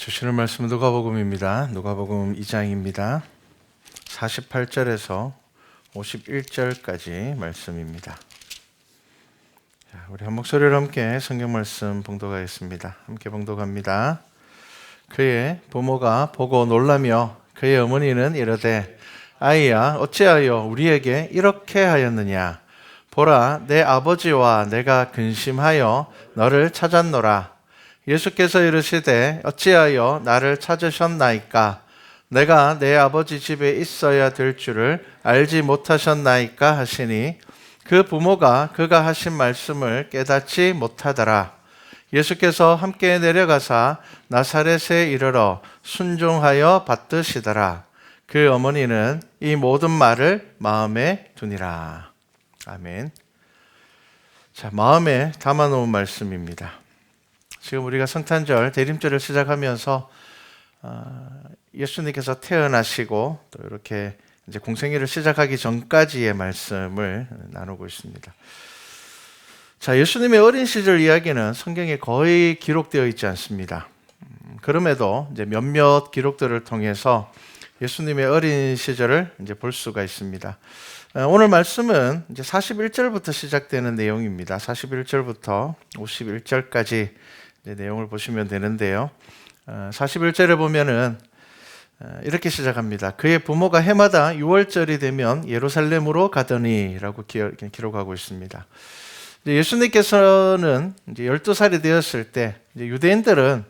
주시는 말씀은 누가복음입니다. 누가복음 2장입니다. 48절에서 51절까지 말씀입니다. 자, 우리 한 목소리로 함께 성경 말씀 봉독하겠습니다. 함께 봉독합니다. 그의 부모가 보고 놀라며 그의 어머니는 이르되 아이야 어찌하여 우리에게 이렇게 하였느냐. 보라 내 아버지와 내가 근심하여 너를 찾았노라. 예수께서 이르시되 어찌하여 나를 찾으셨나이까. 내가 내 아버지 집에 있어야 될 줄을 알지 못하셨나이까 하시니 그 부모가 그가 하신 말씀을 깨닫지 못하더라. 예수께서 함께 내려가사 나사렛에 이르러 순종하여 받드시더라. 그 어머니는 이 모든 말을 마음에 두니라. 아멘. 자, 마음에 담아놓은 말씀입니다. 지금 우리가 성탄절 대림절을 시작하면서 예수님께서 태어나시고 또 이렇게 이제 공생애를 시작하기 전까지의 말씀을 나누고 있습니다. 자, 예수님의 어린 시절 이야기는 성경에 거의 기록되어 있지 않습니다. 그럼에도 이제 몇몇 기록들을 통해서 예수님의 어린 시절을 이제 볼 수가 있습니다. 오늘 말씀은 이제 41절부터 시작되는 내용입니다. 41절부터 51절까지 내용을 보시면 되는데요. 41절에 보면은 이렇게 시작합니다. 그의 부모가 해마다 6월절이 되면 예루살렘으로 가더니 라고 기록하고 있습니다. 예수님께서는 이제 12살이 되었을 때 유대인들은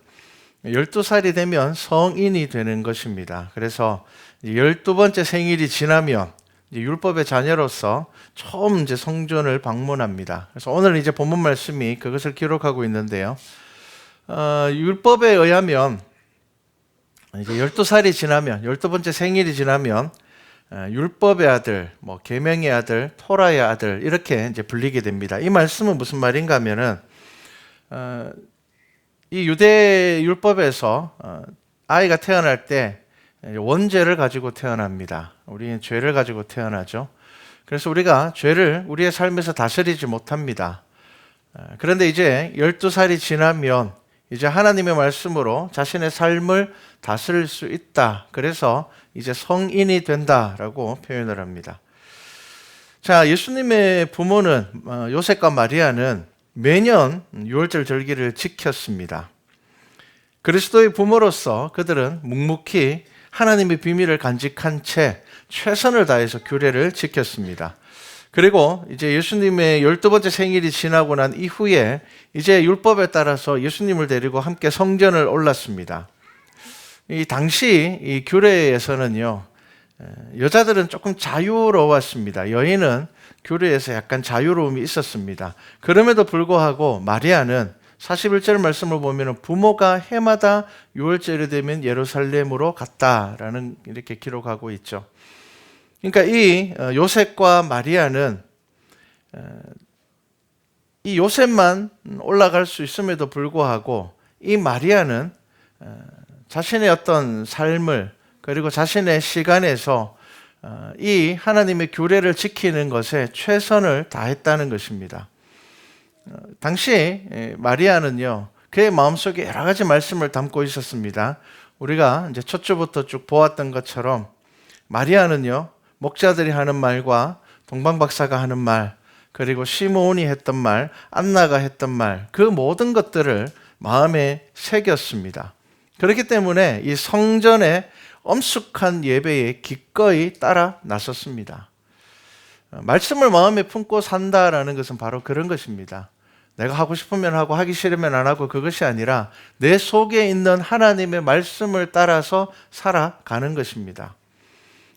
12살이 되면 성인이 되는 것입니다. 그래서 12번째 생일이 지나면 율법의 자녀로서 처음 이제 성전을 방문합니다. 그래서 오늘 이제 본문 말씀이 그것을 기록하고 있는데요. 율법에 의하면 이제 12살이 지나면 12번째 생일이 지나면 율법의 아들, 계명의 아들, 토라의 아들 이렇게 이제 불리게 됩니다. 이 말씀은 무슨 말인가 하면은 이 유대 율법에서 아이가 태어날 때 원죄를 가지고 태어납니다. 우리는 죄를 가지고 태어나죠. 그래서 우리가 죄를 우리의 삶에서 다스리지 못합니다. 그런데 이제 12살이 지나면 이제 하나님의 말씀으로 자신의 삶을 다스릴 수 있다. 그래서 이제 성인이 된다라고 표현을 합니다. 자, 예수님의 부모는 요셉과 마리아는 매년 유월절 절기를 지켰습니다. 그리스도의 부모로서 그들은 묵묵히 하나님의 비밀을 간직한 채 최선을 다해서 규례를 지켰습니다. 그리고 이제 예수님의 12번째 생일이 지나고 난 이후에 이제 율법에 따라서 예수님을 데리고 함께 성전을 올랐습니다. 이 당시 이 규례에서는요, 여자들은 조금 자유로웠습니다. 여인은 규례에서 약간 자유로움이 있었습니다. 그럼에도 불구하고 마리아는 41절 말씀을 보면 부모가 해마다 6월절이 되면 예루살렘으로 갔다라는 이렇게 기록하고 있죠. 그러니까 이 요셉과 마리아는 이 요셉만 올라갈 수 있음에도 불구하고 이 마리아는 자신의 어떤 삶을 그리고 자신의 시간에서 이 하나님의 규례를 지키는 것에 최선을 다했다는 것입니다. 당시 마리아는요, 그의 마음속에 여러 가지 말씀을 담고 있었습니다. 우리가 이제 첫 주부터 쭉 보았던 것처럼 마리아는요, 목자들이 하는 말과 동방박사가 하는 말, 그리고 시므온이 했던 말, 안나가 했던 말, 그 모든 것들을 마음에 새겼습니다. 그렇기 때문에 이 성전의 엄숙한 예배에 기꺼이 따라 나섰습니다. 말씀을 마음에 품고 산다라는 것은 바로 그런 것입니다. 내가 하고 싶으면 하고 하기 싫으면 안 하고 그것이 아니라 내 속에 있는 하나님의 말씀을 따라서 살아가는 것입니다.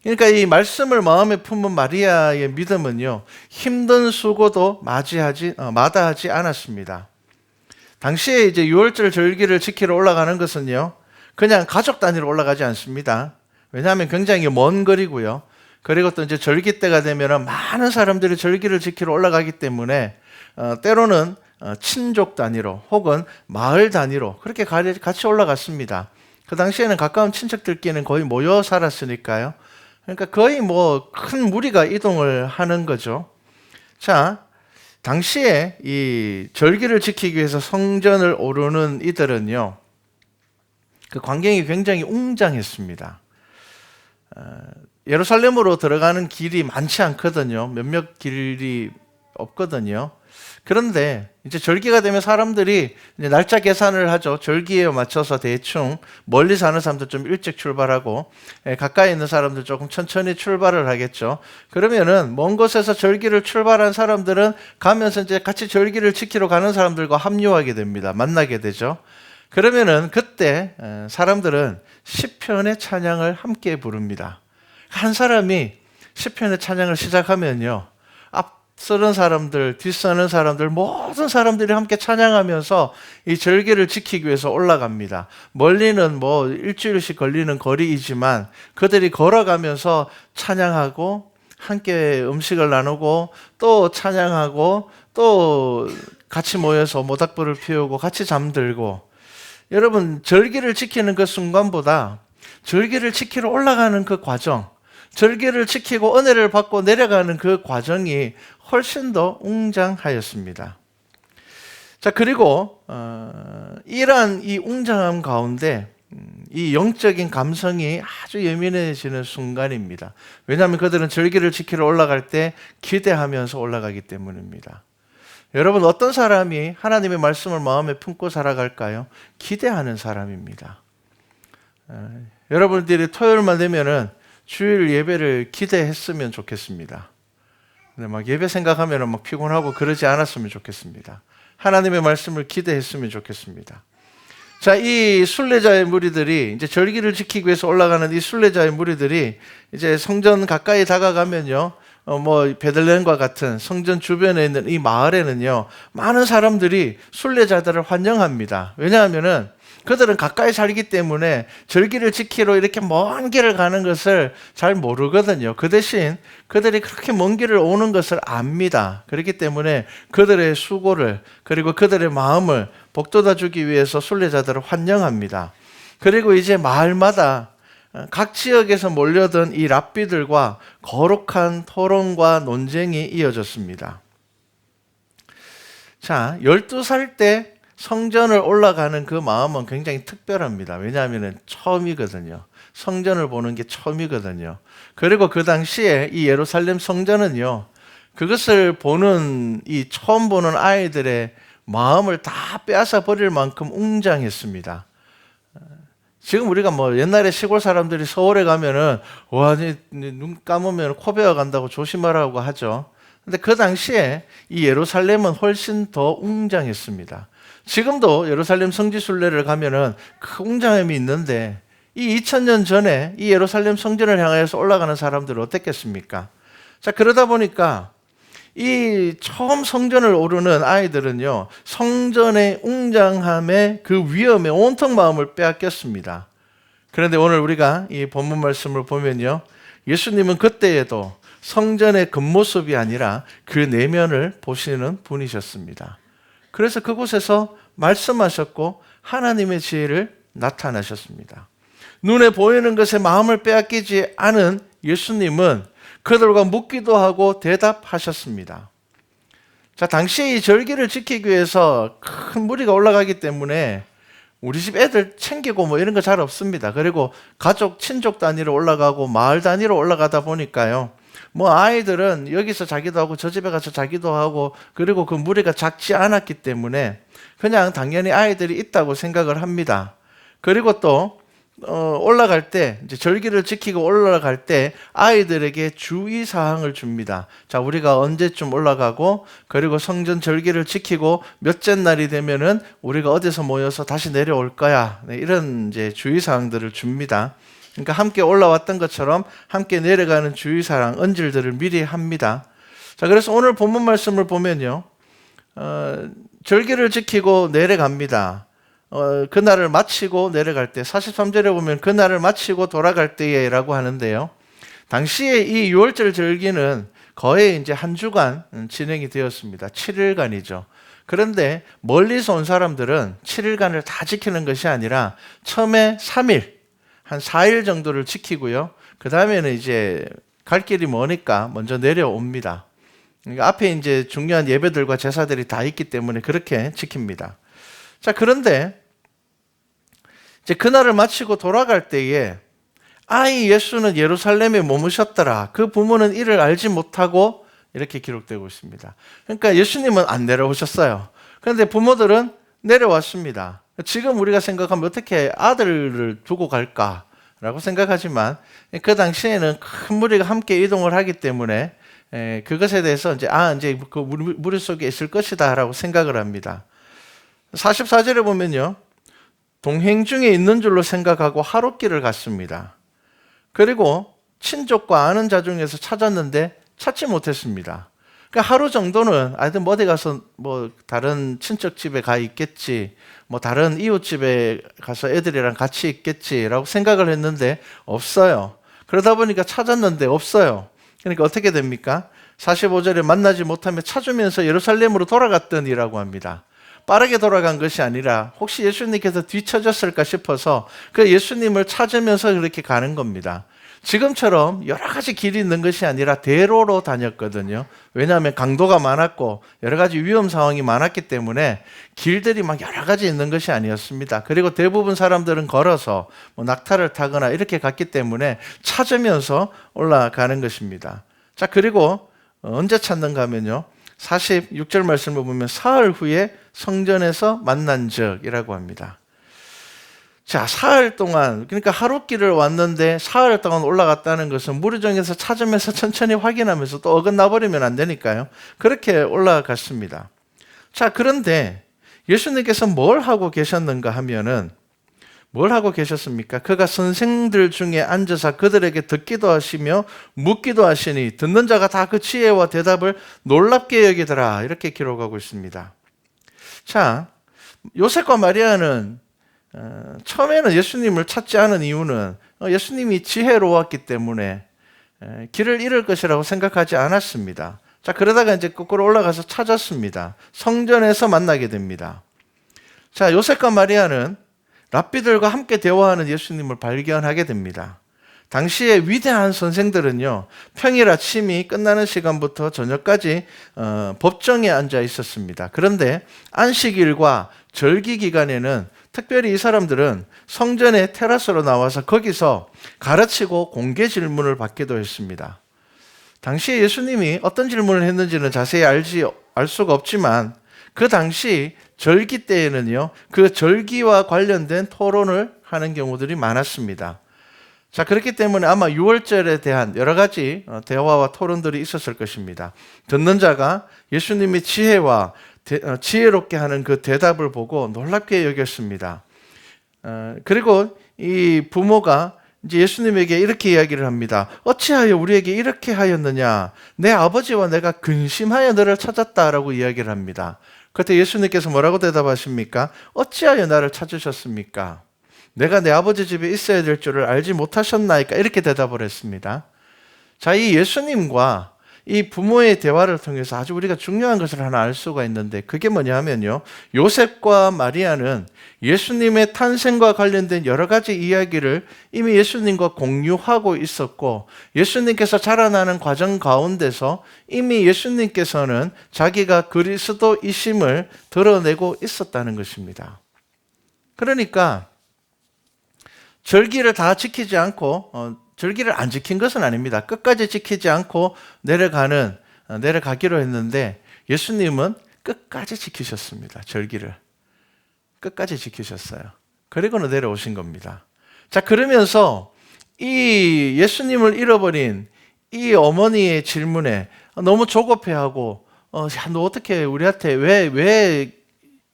그러니까 이 말씀을 마음에 품은 마리아의 믿음은요, 힘든 수고도 마다하지 않았습니다. 당시에 이제 유월절 절기를 지키러 올라가는 것은요, 그냥 가족 단위로 올라가지 않습니다. 왜냐하면 굉장히 먼 거리고요. 그리고 또 이제 절기 때가 되면 많은 사람들이 절기를 지키러 올라가기 때문에 때로는 친족 단위로 혹은 마을 단위로 그렇게 같이 올라갔습니다. 그 당시에는 가까운 친척들끼리는 거의 모여 살았으니까요. 그러니까 거의 큰 무리가 이동을 하는 거죠. 자, 당시에 이 절기를 지키기 위해서 성전을 오르는 이들은요, 그 광경이 굉장히 웅장했습니다. 예루살렘으로 들어가는 길이 많지 않거든요. 몇몇 길이 없거든요. 그런데 이제 절기가 되면 사람들이 이제 날짜 계산을 하죠. 절기에 맞춰서 대충 멀리 사는 사람들 좀 일찍 출발하고 가까이 있는 사람들 조금 천천히 출발을 하겠죠. 그러면은 먼 곳에서 절기를 출발한 사람들은 가면서 이제 같이 절기를 지키러 가는 사람들과 합류하게 됩니다. 만나게 되죠. 그러면은 그때 사람들은 시편의 찬양을 함께 부릅니다. 한 사람이 시편의 찬양을 시작하면요, 앞서는 사람들, 뒤서는 사람들, 모든 사람들이 함께 찬양하면서 이 절기를 지키기 위해서 올라갑니다. 멀리는 뭐 일주일씩 걸리는 거리이지만 그들이 걸어가면서 찬양하고 함께 음식을 나누고 또 찬양하고 또 같이 모여서 모닥불을 피우고 같이 잠들고, 여러분, 절기를 지키는 그 순간보다 절기를 지키러 올라가는 그 과정, 절기를 지키고 은혜를 받고 내려가는 그 과정이 훨씬 더 웅장하였습니다. 자, 그리고 이러한 이 웅장함 가운데 이 영적인 감성이 아주 예민해지는 순간입니다. 왜냐하면 그들은 절기를 지키러 올라갈 때 기대하면서 올라가기 때문입니다. 여러분, 어떤 사람이 하나님의 말씀을 마음에 품고 살아갈까요? 기대하는 사람입니다. 여러분들이 토요일만 되면은 주일 예배를 기대했으면 좋겠습니다. 근데 막 예배 생각하면은 막 피곤하고 그러지 않았으면 좋겠습니다. 하나님의 말씀을 기대했으면 좋겠습니다. 자, 이 순례자의 무리들이 이제 절기를 지키기 위해서 올라가는 이 순례자의 무리들이 이제 성전 가까이 다가가면요, 뭐 베들레헴과 같은 성전 주변에 있는 이 마을에는요, 많은 사람들이 순례자들을 환영합니다. 왜냐하면은 그들은 가까이 살기 때문에 절기를 지키러 이렇게 먼 길을 가는 것을 잘 모르거든요. 그 대신 그들이 그렇게 먼 길을 오는 것을 압니다. 그렇기 때문에 그들의 수고를, 그리고 그들의 마음을 복돋아 주기 위해서 순례자들을 환영합니다. 그리고 이제 마을마다 각 지역에서 몰려든 이 랍비들과 거룩한 토론과 논쟁이 이어졌습니다. 자, 12살 때 성전을 올라가는 그 마음은 굉장히 특별합니다. 왜냐하면 처음이거든요. 성전을 보는 게 처음이거든요. 그리고 그 당시에 이 예루살렘 성전은요, 그것을 보는 이 처음 보는 아이들의 마음을 다 빼앗아 버릴 만큼 웅장했습니다. 지금 우리가 뭐 옛날에 시골 사람들이 서울에 가면은 와, 눈 감으면 코 베어 간다고 조심하라고 하죠. 근데 그 당시에 이 예루살렘은 훨씬 더 웅장했습니다. 지금도 예루살렘 성지순례를 가면은 그 웅장함이 있는데, 이 2000년 전에 이 예루살렘 성전을 향해서 올라가는 사람들은 어땠겠습니까? 자, 그러다 보니까 이 처음 성전을 오르는 아이들은요, 성전의 웅장함에 그 위험에 온통 마음을 빼앗겼습니다. 그런데 오늘 우리가 이 본문 말씀을 보면요, 예수님은 그때에도 성전의 겉모습이 아니라 그 내면을 보시는 분이셨습니다. 그래서 그곳에서 말씀하셨고 하나님의 지혜를 나타나셨습니다. 눈에 보이는 것에 마음을 빼앗기지 않은 예수님은 그들과 묻기도 하고 대답하셨습니다. 자, 당시에 이 절기를 지키기 위해서 큰 무리가 올라가기 때문에 우리 집 애들 챙기고 뭐 이런 거 잘 없습니다. 그리고 가족, 친족 단위로 올라가고 마을 단위로 올라가다 보니까요, 뭐 아이들은 여기서 자기도 하고 저 집에 가서 자기도 하고, 그리고 그 무리가 작지 않았기 때문에 그냥 당연히 아이들이 있다고 생각을 합니다. 그리고 또 올라갈 때, 이제 절기를 지키고 올라갈 때 아이들에게 주의사항을 줍니다. 자, 우리가 언제쯤 올라가고, 그리고 성전 절기를 지키고 몇째 날이 되면은 우리가 어디서 모여서 다시 내려올 거야. 네, 이런 이제 주의사항들을 줍니다. 그러니까 함께 올라왔던 것처럼 함께 내려가는 주의사항, 언질들을 미리 합니다. 자, 그래서 오늘 본문 말씀을 보면요, 절기를 지키고 내려갑니다. 그날을 마치고 내려갈 때, 43절에 보면 그날을 마치고 돌아갈 때에 라고 하는데요, 당시에 이 6월절 절기는 거의 이제 한 주간 진행이 되었습니다. 7일간이죠. 그런데 멀리서 온 사람들은 7일간을 다 지키는 것이 아니라 처음에 3일, 한 4일 정도를 지키고요, 그 다음에는 이제 갈 길이 머니까 먼저 내려옵니다. 그러니까 앞에 이제 중요한 예배들과 제사들이 다 있기 때문에 그렇게 지킵니다. 자, 그런데 이제 그날을 마치고 돌아갈 때에 아이 예수는 예루살렘에 머무셨더라. 그 부모는 이를 알지 못하고 이렇게 기록되고 있습니다. 그러니까 예수님은 안 내려오셨어요. 그런데 부모들은 내려왔습니다. 지금 우리가 생각하면 어떻게 아들을 두고 갈까라고 생각하지만 그 당시에는 큰 무리가 함께 이동을 하기 때문에 그것에 대해서 이제 그 무리 속에 있을 것이다라고 생각을 합니다. 44절에 보면요. 동행 중에 있는 줄로 생각하고 하룻길을 갔습니다. 그리고 친족과 아는 자 중에서 찾았는데 찾지 못했습니다. 그러니까 하루 정도는 하여튼 어디 가서 다른 친척 집에 가 있겠지, 다른 이웃 집에 가서 애들이랑 같이 있겠지라고 생각을 했는데 없어요. 그러다 보니까 찾았는데 없어요. 그러니까 어떻게 됩니까? 45절에 만나지 못하며 찾으면서 예루살렘으로 돌아갔더니라고 합니다. 빠르게 돌아간 것이 아니라 혹시 예수님께서 뒤처졌을까 싶어서 그 예수님을 찾으면서 그렇게 가는 겁니다. 지금처럼 여러 가지 길이 있는 것이 아니라 대로로 다녔거든요. 왜냐하면 강도가 많았고 여러 가지 위험 상황이 많았기 때문에 길들이 막 여러 가지 있는 것이 아니었습니다. 그리고 대부분 사람들은 걸어서 낙타를 타거나 이렇게 갔기 때문에 찾으면서 올라가는 것입니다. 자, 그리고 언제 찾는가 하면요. 46절 말씀을 보면 사흘 후에 성전에서 만난 적이라고 합니다. 자, 사흘 동안, 그러니까 하룻길을 왔는데 사흘 동안 올라갔다는 것은 무리중에서 찾으면서 천천히 확인하면서 또 어긋나 버리면 안 되니까요. 그렇게 올라갔습니다. 자, 그런데 예수님께서 뭘 하고 계셨는가 하면은 뭘 하고 계셨습니까? 그가 선생들 중에 앉아서 그들에게 듣기도 하시며 묻기도 하시니 듣는 자가 다 그 지혜와 대답을 놀랍게 여기더라. 이렇게 기록하고 있습니다. 자, 요셉과 마리아는 처음에는 예수님을 찾지 않은 이유는 예수님이 지혜로웠기 때문에 길을 잃을 것이라고 생각하지 않았습니다. 자, 그러다가 이제 거꾸로 올라가서 찾았습니다. 성전에서 만나게 됩니다. 자, 요셉과 마리아는 랍비들과 함께 대화하는 예수님을 발견하게 됩니다. 당시에 위대한 선생들은요, 평일 아침이 끝나는 시간부터 저녁까지 법정에 앉아 있었습니다. 그런데 안식일과 절기 기간에는 특별히 이 사람들은 성전의 테라스로 나와서 거기서 가르치고 공개 질문을 받기도 했습니다. 당시에 예수님이 어떤 질문을 했는지는 자세히 알 수가 없지만 그 당시 절기 때에는요, 그 절기와 관련된 토론을 하는 경우들이 많았습니다. 자, 그렇기 때문에 아마 유월절에 대한 여러 가지 대화와 토론들이 있었을 것입니다. 듣는 자가 예수님이 지혜롭게 하는 그 대답을 보고 놀랍게 여겼습니다. 그리고 이 부모가 이제 예수님에게 이렇게 이야기를 합니다. 어찌하여 우리에게 이렇게 하였느냐? 내 아버지와 내가 근심하여 너를 찾았다라고 이야기를 합니다. 그때 예수님께서 뭐라고 대답하십니까? 어찌하여 나를 찾으셨습니까? 내가 내 아버지 집에 있어야 될 줄을 알지 못하셨나이까? 이렇게 대답을 했습니다. 자, 이 예수님과 이 부모의 대화를 통해서 아주 우리가 중요한 것을 하나 알 수가 있는데 그게 뭐냐 하면요. 요셉과 마리아는 예수님의 탄생과 관련된 여러 가지 이야기를 이미 예수님과 공유하고 있었고 예수님께서 자라나는 과정 가운데서 이미 예수님께서는 자기가 그리스도이심을 드러내고 있었다는 것입니다. 그러니까 절기를 다 지키지 않고 절기를 안 지킨 것은 아닙니다. 끝까지 지키지 않고 내려가기로 했는데 예수님은 끝까지 지키셨습니다. 절기를. 끝까지 지키셨어요. 그리고는 내려오신 겁니다. 자, 그러면서 이 예수님을 잃어버린 이 어머니의 질문에 너무 조급해하고 야, 너 어떻게 우리한테 왜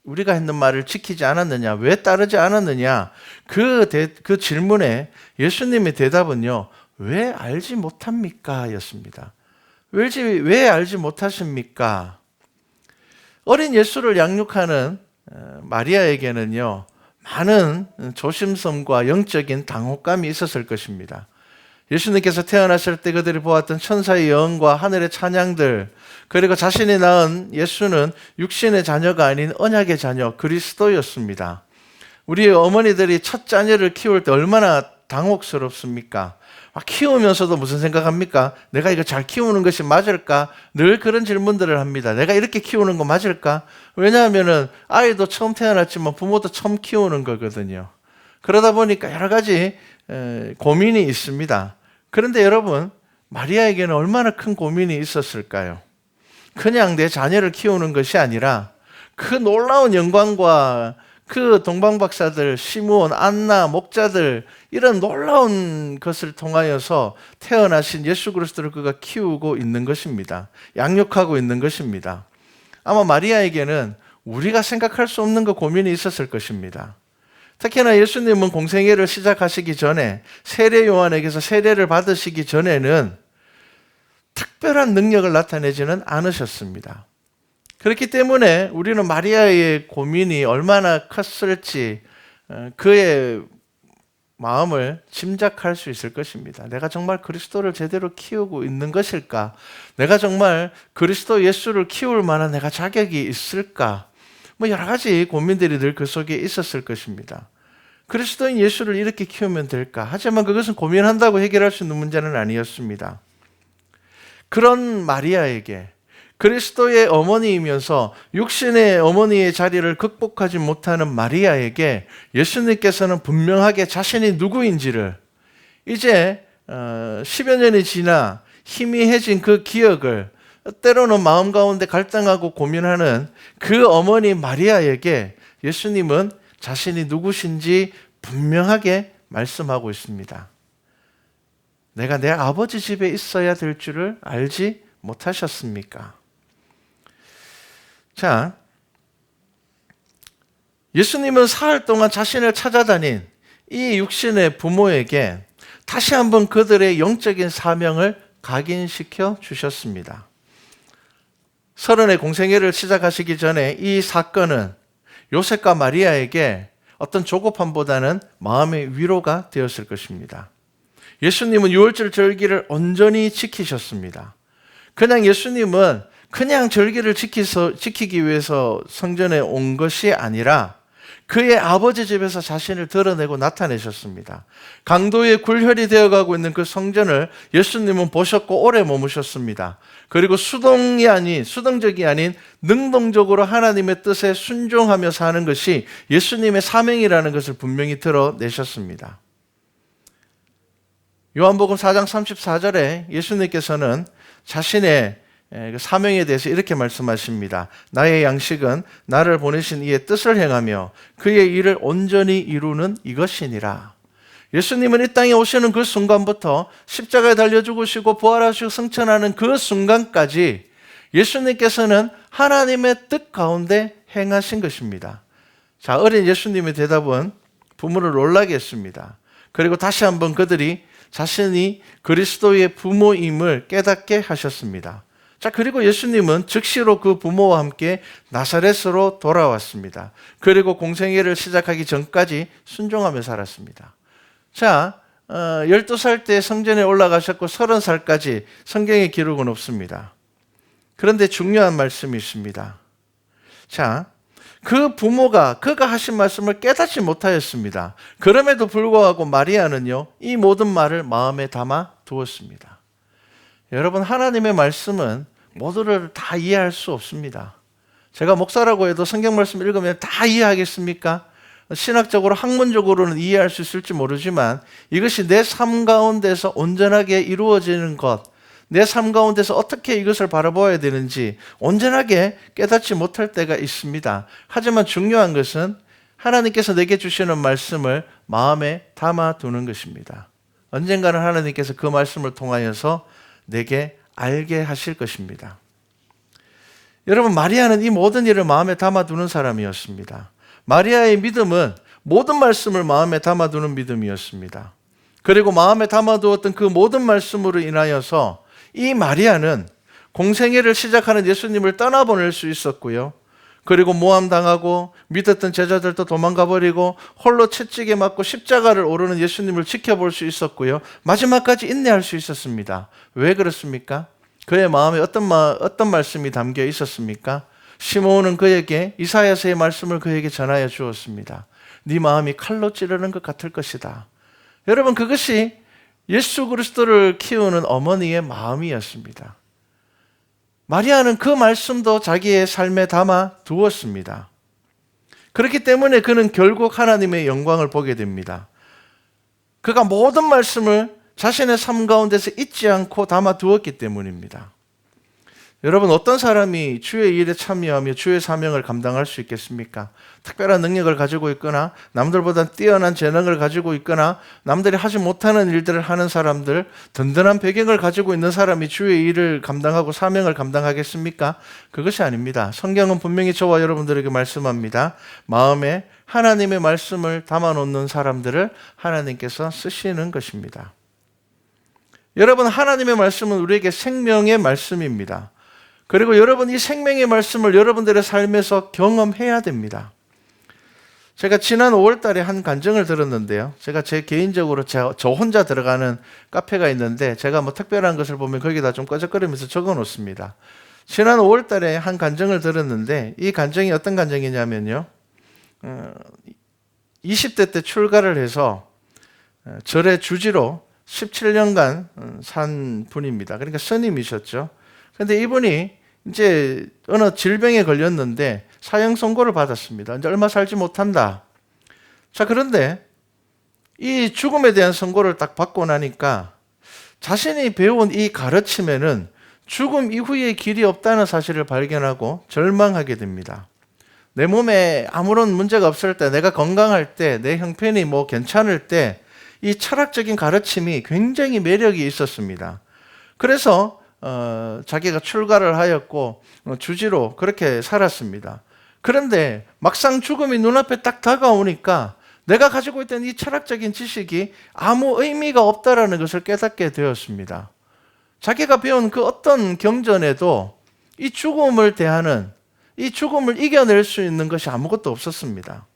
우리가 했는 말을 지키지 않았느냐? 왜 따르지 않았느냐? 그 질문에 예수님의 대답은요. 왜 알지 못합니까? 였습니다. 왜 알지 못하십니까? 어린 예수를 양육하는 마리아에게는요. 많은 조심성과 영적인 당혹감이 있었을 것입니다. 예수님께서 태어났을 때 그들이 보았던 천사의 영과 하늘의 찬양들, 그리고 자신이 낳은 예수는 육신의 자녀가 아닌 언약의 자녀 그리스도였습니다. 우리 어머니들이 첫 자녀를 키울 때 얼마나 당혹스럽습니까? 키우면서도 무슨 생각합니까? 내가 이거 잘 키우는 것이 맞을까? 늘 그런 질문들을 합니다. 내가 이렇게 키우는 거 맞을까? 왜냐하면 아이도 처음 태어났지만 부모도 처음 키우는 거거든요. 그러다 보니까 여러 가지 고민이 있습니다. 그런데 여러분, 마리아에게는 얼마나 큰 고민이 있었을까요? 그냥 내 자녀를 키우는 것이 아니라 그 놀라운 영광과 그 동방박사들, 시므온, 안나, 목자들 이런 놀라운 것을 통하여서 태어나신 예수 그리스도를 그가 키우고 있는 것입니다. 양육하고 있는 것입니다. 아마 마리아에게는 우리가 생각할 수 없는 그 고민이 있었을 것입니다. 특히나 예수님은 공생애를 시작하시기 전에 세례 요한에게서 세례를 받으시기 전에는 특별한 능력을 나타내지는 않으셨습니다. 그렇기 때문에 우리는 마리아의 고민이 얼마나 컸을지 그의 마음을 짐작할 수 있을 것입니다. 내가 정말 그리스도를 제대로 키우고 있는 것일까? 내가 정말 그리스도 예수를 키울 만한 내가 자격이 있을까? 여러 가지 고민들이 늘 그 속에 있었을 것입니다. 그리스도인 예수를 이렇게 키우면 될까? 하지만 그것은 고민한다고 해결할 수 있는 문제는 아니었습니다. 그런 마리아에게 그리스도의 어머니이면서 육신의 어머니의 자리를 극복하지 못하는 마리아에게 예수님께서는 분명하게 자신이 누구인지를 이제 10여 년이 지나 희미해진 그 기억을 때로는 마음 가운데 갈등하고 고민하는 그 어머니 마리아에게 예수님은 자신이 누구신지 분명하게 말씀하고 있습니다. 내가 내 아버지 집에 있어야 될 줄을 알지 못하셨습니까? 자, 예수님은 사흘 동안 자신을 찾아다닌 이 육신의 부모에게 다시 한번 그들의 영적인 사명을 각인시켜 주셨습니다. 서른의 공생애를 시작하시기 전에 이 사건은 요셉과 마리아에게 어떤 조급함보다는 마음의 위로가 되었을 것입니다. 예수님은 유월절 절기를 온전히 지키셨습니다. 그냥 예수님은 그냥 절기를 지키기 위해서 성전에 온 것이 아니라 그의 아버지 집에서 자신을 드러내고 나타내셨습니다. 강도의 굴혈이 되어가고 있는 그 성전을 예수님은 보셨고 오래 머무셨습니다. 그리고 수동적이 아닌 능동적으로 하나님의 뜻에 순종하며 사는 것이 예수님의 사명이라는 것을 분명히 드러내셨습니다. 요한복음 4장 34절에 예수님께서는 자신의 사명에 대해서 이렇게 말씀하십니다. 나의 양식은 나를 보내신 이의 뜻을 행하며 그의 일을 온전히 이루는 이것이니라. 예수님은 이 땅에 오시는 그 순간부터 십자가에 달려 죽으시고 부활하시고 승천하는 그 순간까지 예수님께서는 하나님의 뜻 가운데 행하신 것입니다. 자, 어린 예수님의 대답은 부모를 놀라게 했습니다. 그리고 다시 한번 그들이 자신이 그리스도의 부모임을 깨닫게 하셨습니다. 자, 그리고 예수님은 즉시로 그 부모와 함께 나사렛으로 돌아왔습니다. 그리고 공생애를 시작하기 전까지 순종하며 살았습니다. 자, 12살 때 성전에 올라가셨고 30살까지 성경의 기록은 없습니다. 그런데 중요한 말씀이 있습니다. 자, 그 부모가 그가 하신 말씀을 깨닫지 못하였습니다. 그럼에도 불구하고 마리아는요, 이 모든 말을 마음에 담아 두었습니다. 여러분, 하나님의 말씀은 모두를 다 이해할 수 없습니다. 제가 목사라고 해도 성경 말씀 읽으면 다 이해하겠습니까? 신학적으로 학문적으로는 이해할 수 있을지 모르지만 이것이 내 삶 가운데서 온전하게 이루어지는 것, 내 삶 가운데서 어떻게 이것을 바라보아야 되는지 온전하게 깨닫지 못할 때가 있습니다. 하지만 중요한 것은 하나님께서 내게 주시는 말씀을 마음에 담아두는 것입니다. 언젠가는 하나님께서 그 말씀을 통하여서 내게 알게 하실 것입니다. 여러분, 마리아는 이 모든 일을 마음에 담아두는 사람이었습니다. 마리아의 믿음은 모든 말씀을 마음에 담아두는 믿음이었습니다. 그리고 마음에 담아두었던 그 모든 말씀으로 인하여서 이 마리아는 공생애를 시작하는 예수님을 떠나보낼 수 있었고요. 그리고 모함당하고 믿었던 제자들도 도망가버리고 홀로 채찍에 맞고 십자가를 오르는 예수님을 지켜볼 수 있었고요. 마지막까지 인내할 수 있었습니다. 왜 그렇습니까? 그의 마음에 어떤 말씀이 담겨 있었습니까? 시므온은 그에게 이사야서의 말씀을 그에게 전하여 주었습니다. 네 마음이 칼로 찌르는 것 같을 것이다. 여러분, 그것이 예수 그리스도를 키우는 어머니의 마음이었습니다. 마리아는 그 말씀도 자기의 삶에 담아 두었습니다. 그렇기 때문에 그는 결국 하나님의 영광을 보게 됩니다. 그가 모든 말씀을 자신의 삶 가운데서 잊지 않고 담아두었기 때문입니다. 여러분, 어떤 사람이 주의 일에 참여하며 주의 사명을 감당할 수 있겠습니까? 특별한 능력을 가지고 있거나 남들보다 뛰어난 재능을 가지고 있거나 남들이 하지 못하는 일들을 하는 사람들, 든든한 배경을 가지고 있는 사람이 주의 일을 감당하고 사명을 감당하겠습니까? 그것이 아닙니다. 성경은 분명히 저와 여러분들에게 말씀합니다. 마음에 하나님의 말씀을 담아놓는 사람들을 하나님께서 쓰시는 것입니다. 여러분, 하나님의 말씀은 우리에게 생명의 말씀입니다. 그리고 여러분, 이 생명의 말씀을 여러분들의 삶에서 경험해야 됩니다. 제가 지난 5월 달에 한 간증을 들었는데요. 제가 제 개인적으로 저 혼자 들어가는 카페가 있는데 제가 뭐 특별한 것을 보면 거기다 좀 꺼적거리면서 적어 놓습니다. 지난 5월 달에 한 간증을 들었는데 이 간증이 어떤 간증이냐면요. 20대 때 출가를 해서 절의 주지로 17년간 산 분입니다. 그러니까 스님이셨죠. 근데 이분이 이제 어느 질병에 걸렸는데 사형 선고를 받았습니다. 이제 얼마 살지 못한다. 자, 그런데 이 죽음에 대한 선고를 딱 받고 나니까 자신이 배운 이 가르침에는 죽음 이후의 길이 없다는 사실을 발견하고 절망하게 됩니다. 내 몸에 아무런 문제가 없을 때, 내가 건강할 때, 내 형편이 뭐 괜찮을 때 이 철학적인 가르침이 굉장히 매력이 있었습니다. 그래서 자기가 출가를 하였고 주지로 그렇게 살았습니다. 그런데 막상 죽음이 눈앞에 딱 다가오니까 내가 가지고 있던 이 철학적인 지식이 아무 의미가 없다라는 것을 깨닫게 되었습니다. 자기가 배운 그 어떤 경전에도 이 죽음을 대하는, 이 죽음을 이겨낼 수 있는 것이 아무것도 없었습니다.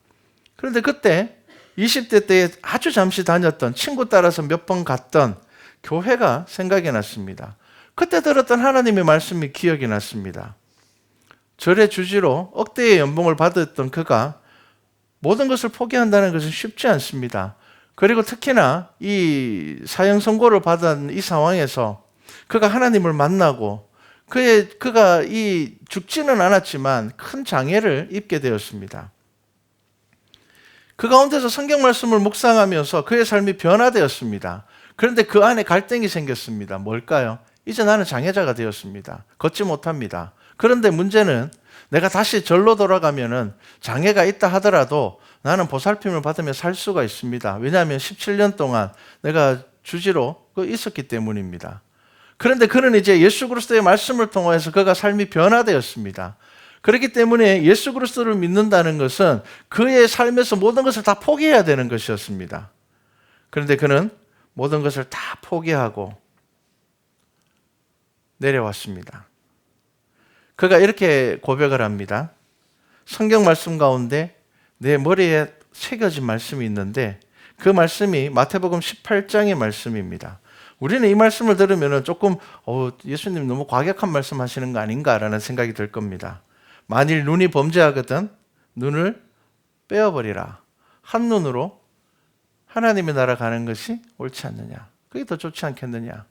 그런데 그때 20대 때에 아주 잠시 다녔던, 친구 따라서 몇 번 갔던 교회가 생각이 났습니다. 그때 들었던 하나님의 말씀이 기억이 났습니다. 절의 주지로 억대의 연봉을 받았던 그가 모든 것을 포기한다는 것은 쉽지 않습니다. 그리고 특히나 이 사형 선고를 받은 이 상황에서 그가 하나님을 만나고 그가 죽지는 않았지만 큰 장애를 입게 되었습니다. 그 가운데서 성경 말씀을 묵상하면서 그의 삶이 변화되었습니다. 그런데 그 안에 갈등이 생겼습니다. 뭘까요? 이제 나는 장애자가 되었습니다. 걷지 못합니다. 그런데 문제는 내가 다시 절로 돌아가면은 장애가 있다 하더라도 나는 보살핌을 받으며 살 수가 있습니다. 왜냐하면 17년 동안 내가 주지로 있었기 때문입니다. 그런데 그는 이제 예수 그리스도의 말씀을 통해서 그가 삶이 변화되었습니다. 그렇기 때문에 예수 그리스도를 믿는다는 것은 그의 삶에서 모든 것을 다 포기해야 되는 것이었습니다. 그런데 그는 모든 것을 다 포기하고 내려왔습니다. 그가 이렇게 고백을 합니다. 성경 말씀 가운데 내 머리에 새겨진 말씀이 있는데 그 말씀이 마태복음 18장의 말씀입니다. 우리는 이 말씀을 들으면 조금 예수님 너무 과격한 말씀 하시는 거 아닌가라는 생각이 들 겁니다. 만일 눈이 범죄하거든 눈을 빼어버리라. 한눈으로 하나님의 나라 가는 것이 옳지 않느냐. 그게 더 좋지 않겠느냐.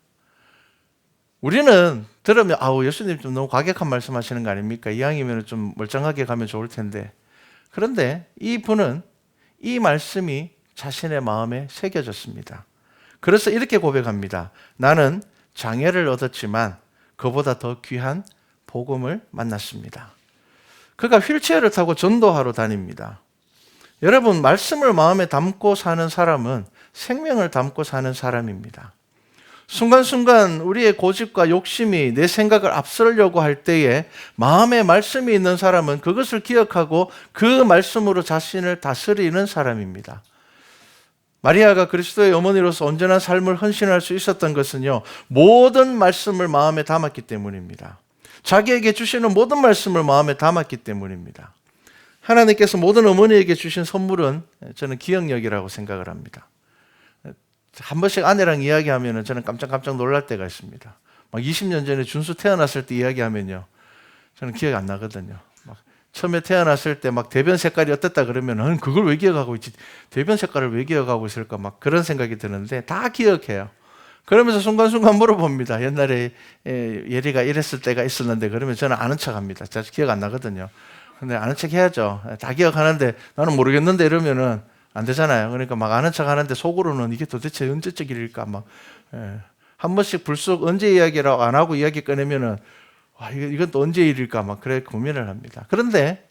우리는 들으면 예수님 좀 너무 과격한 말씀 하시는 거 아닙니까? 이왕이면 좀 멀쩡하게 가면 좋을 텐데. 그런데 이 분은 이 말씀이 자신의 마음에 새겨졌습니다. 그래서 이렇게 고백합니다. 나는 장애를 얻었지만 그보다 더 귀한 복음을 만났습니다. 그가 휠체어를 타고 전도하러 다닙니다. 여러분, 말씀을 마음에 담고 사는 사람은 생명을 담고 사는 사람입니다. 순간순간 우리의 고집과 욕심이 내 생각을 앞서려고 할 때에 마음에 말씀이 있는 사람은 그것을 기억하고 그 말씀으로 자신을 다스리는 사람입니다. 마리아가 그리스도의 어머니로서 온전한 삶을 헌신할 수 있었던 것은요, 모든 말씀을 마음에 담았기 때문입니다. 자기에게 주시는 모든 말씀을 마음에 담았기 때문입니다. 하나님께서 모든 어머니에게 주신 선물은 저는 기억력이라고 생각을 합니다. 한 번씩 아내랑 이야기하면 저는 깜짝 놀랄 때가 있습니다. 막 20년 전에 준수 태어났을 때 이야기하면요, 저는 기억이 안 나거든요. 막 처음에 태어났을 때 막 대변 색깔이 어땠다 그러면 그걸 왜 기억하고 있지? 대변 색깔을 왜 기억하고 있을까? 막 그런 생각이 드는데 다 기억해요. 그러면서 순간순간 물어봅니다. 옛날에 예리가 이랬을 때가 있었는데 그러면 저는 아는 척합니다. 기억 안 나거든요. 근데 아는 척 해야죠. 다 기억하는데 나는 모르겠는데 이러면은 안 되잖아요. 그러니까 막 아는 척 하는데 속으로는 이게 도대체 언제적 일일까 막. 한 번씩 불쑥 언제 이야기라고 안 하고 이야기 꺼내면은 와, 이건 또 언제 일일까 막 그래 고민을 합니다. 그런데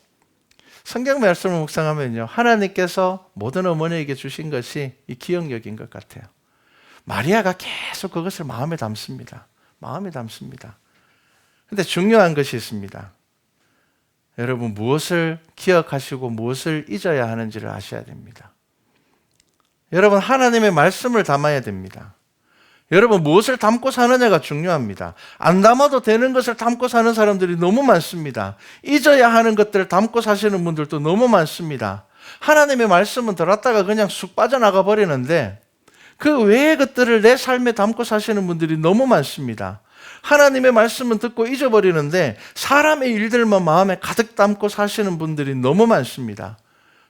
성경 말씀을 묵상하면요, 하나님께서 모든 어머니에게 주신 것이 이 기억력인 것 같아요. 마리아가 계속 그것을 마음에 담습니다. 마음에 담습니다. 근데 중요한 것이 있습니다. 여러분, 무엇을 기억하시고 무엇을 잊어야 하는지를 아셔야 됩니다. 여러분, 하나님의 말씀을 담아야 됩니다. 여러분, 무엇을 담고 사느냐가 중요합니다. 안 담아도 되는 것을 담고 사는 사람들이 너무 많습니다. 잊어야 하는 것들을 담고 사시는 분들도 너무 많습니다. 하나님의 말씀은 들었다가 그냥 쑥 빠져나가 버리는데 그 외의 것들을 내 삶에 담고 사시는 분들이 너무 많습니다. 하나님의 말씀은 듣고 잊어버리는데 사람의 일들만 마음에 가득 담고 사시는 분들이 너무 많습니다.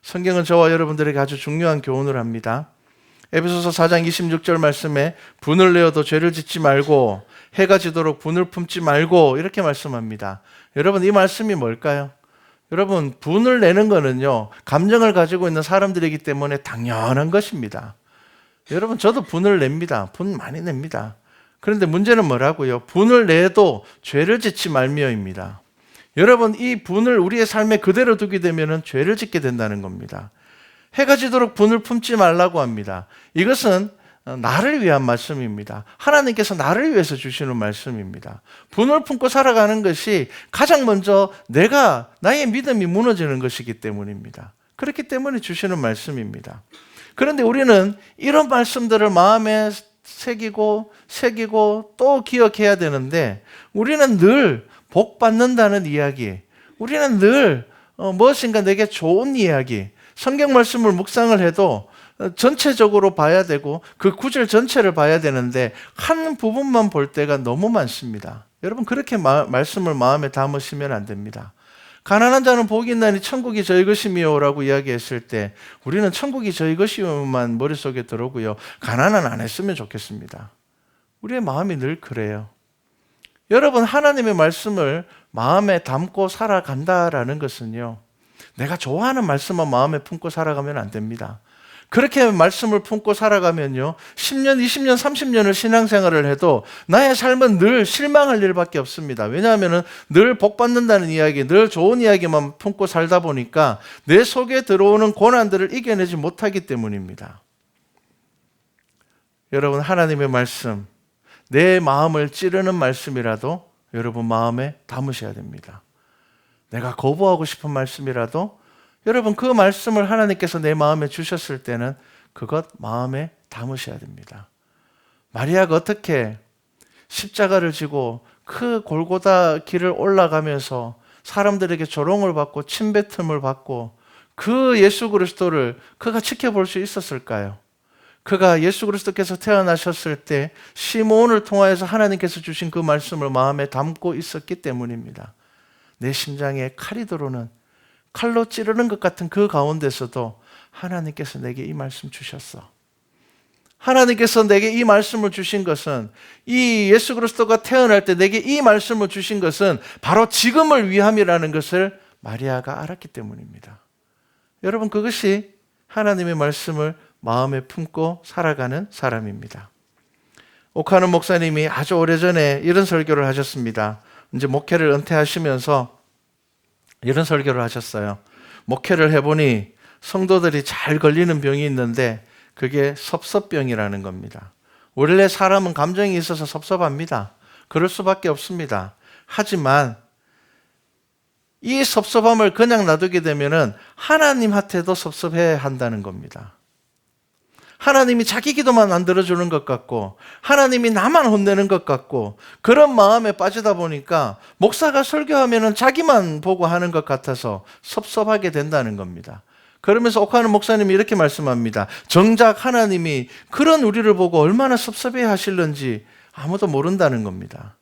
성경은 저와 여러분들에게 아주 중요한 교훈을 합니다. 에베소서 4장 26절 말씀에 분을 내어도 죄를 짓지 말고 해가 지도록 분을 품지 말고 이렇게 말씀합니다. 여러분, 이 말씀이 뭘까요? 여러분, 분을 내는 거는요, 감정을 가지고 있는 사람들이기 때문에 당연한 것입니다. 여러분, 저도 분을 냅니다. 분 많이 냅니다. 그런데 문제는 뭐라고요? 분을 내도 죄를 짓지 말며입니다. 여러분, 이 분을 우리의 삶에 그대로 두게 되면 죄를 짓게 된다는 겁니다. 해가 지도록 분을 품지 말라고 합니다. 이것은 나를 위한 말씀입니다. 하나님께서 나를 위해서 주시는 말씀입니다. 분을 품고 살아가는 것이 가장 먼저 나의 믿음이 무너지는 것이기 때문입니다. 그렇기 때문에 주시는 말씀입니다. 그런데 우리는 이런 말씀들을 마음에 새기고 또 기억해야 되는데 우리는 늘 복 받는다는 이야기, 우리는 늘 무엇인가 내게 좋은 이야기, 성경 말씀을 묵상을 해도 전체적으로 봐야 되고 그 구절 전체를 봐야 되는데 한 부분만 볼 때가 너무 많습니다. 여러분, 그렇게 말씀을 마음에 담으시면 안 됩니다. 가난한 자는 복이 있나니 천국이 저희 것이미요라고 이야기했을 때 우리는 천국이 저희 것이요만 머릿속에 들어오고요, 가난은 안 했으면 좋겠습니다. 우리의 마음이 늘 그래요. 여러분, 하나님의 말씀을 마음에 담고 살아간다라는 것은요, 내가 좋아하는 말씀만 마음에 품고 살아가면 안 됩니다. 그렇게 말씀을 품고 살아가면요, 10년, 20년, 30년을 신앙생활을 해도 나의 삶은 늘 실망할 일밖에 없습니다. 왜냐하면 늘 복 받는다는 이야기, 늘 좋은 이야기만 품고 살다 보니까 내 속에 들어오는 고난들을 이겨내지 못하기 때문입니다. 여러분, 하나님의 말씀, 내 마음을 찌르는 말씀이라도 여러분 마음에 담으셔야 됩니다. 내가 거부하고 싶은 말씀이라도 여러분, 그 말씀을 하나님께서 내 마음에 주셨을 때는 그것 마음에 담으셔야 됩니다. 마리아가 어떻게 십자가를 지고 그 골고다 길을 올라가면서 사람들에게 조롱을 받고 침뱉음을 받고 그 예수 그리스도를 그가 지켜볼 수 있었을까요? 그가 예수 그리스도께서 태어나셨을 때 시몬을 통하여서 하나님께서 주신 그 말씀을 마음에 담고 있었기 때문입니다. 내 심장에 칼이 들어오는, 칼로 찌르는 것 같은 그 가운데서도 하나님께서 내게 이 말씀 주셨어. 하나님께서 내게 이 말씀을 주신 것은, 이 예수 그리스도가 태어날 때 내게 이 말씀을 주신 것은 바로 지금을 위함이라는 것을 마리아가 알았기 때문입니다. 여러분, 그것이 하나님의 말씀을 마음에 품고 살아가는 사람입니다. 오카는 목사님이 아주 오래전에 이런 설교를 하셨습니다. 이제 목회를 은퇴하시면서 이런 설교를 하셨어요. 목회를 해보니 성도들이 잘 걸리는 병이 있는데 그게 섭섭병이라는 겁니다. 원래 사람은 감정이 있어서 섭섭합니다. 그럴 수밖에 없습니다. 하지만 이 섭섭함을 그냥 놔두게 되면은 하나님한테도 섭섭해야 한다는 겁니다. 하나님이 자기 기도만 안 들어주는 것 같고 하나님이 나만 혼내는 것 같고 그런 마음에 빠지다 보니까 목사가 설교하면은 자기만 보고 하는 것 같아서 섭섭하게 된다는 겁니다. 그러면서 옥하는 목사님이 이렇게 말씀합니다. 정작 하나님이 그런 우리를 보고 얼마나 섭섭해 하실는지 아무도 모른다는 겁니다.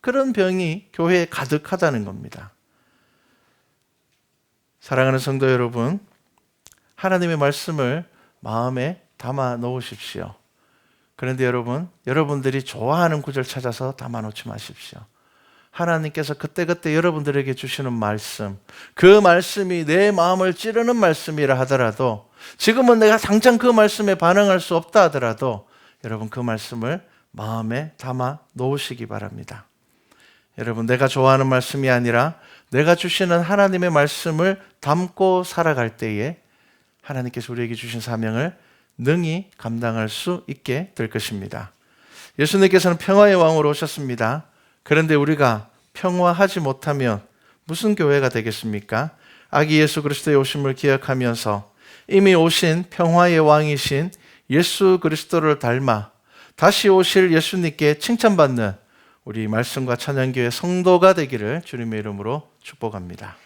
그런 병이 교회에 가득하다는 겁니다. 사랑하는 성도 여러분, 하나님의 말씀을 마음에 담아 놓으십시오. 그런데 여러분들이 좋아하는 구절 찾아서 담아 놓지 마십시오. 하나님께서 그때그때 여러분들에게 주시는 말씀, 그 말씀이 내 마음을 찌르는 말씀이라 하더라도, 지금은 내가 당장 그 말씀에 반응할 수 없다 하더라도 여러분 그 말씀을 마음에 담아 놓으시기 바랍니다. 여러분, 내가 좋아하는 말씀이 아니라 내가 주시는 하나님의 말씀을 담고 살아갈 때에 하나님께서 우리에게 주신 사명을 능히 감당할 수 있게 될 것입니다. 예수님께서는 평화의 왕으로 오셨습니다. 그런데 우리가 평화하지 못하면 무슨 교회가 되겠습니까? 아기 예수 그리스도의 오심을 기억하면서 이미 오신 평화의 왕이신 예수 그리스도를 닮아 다시 오실 예수님께 칭찬받는 우리 말씀과 찬양교회 성도가 되기를 주님의 이름으로 축복합니다.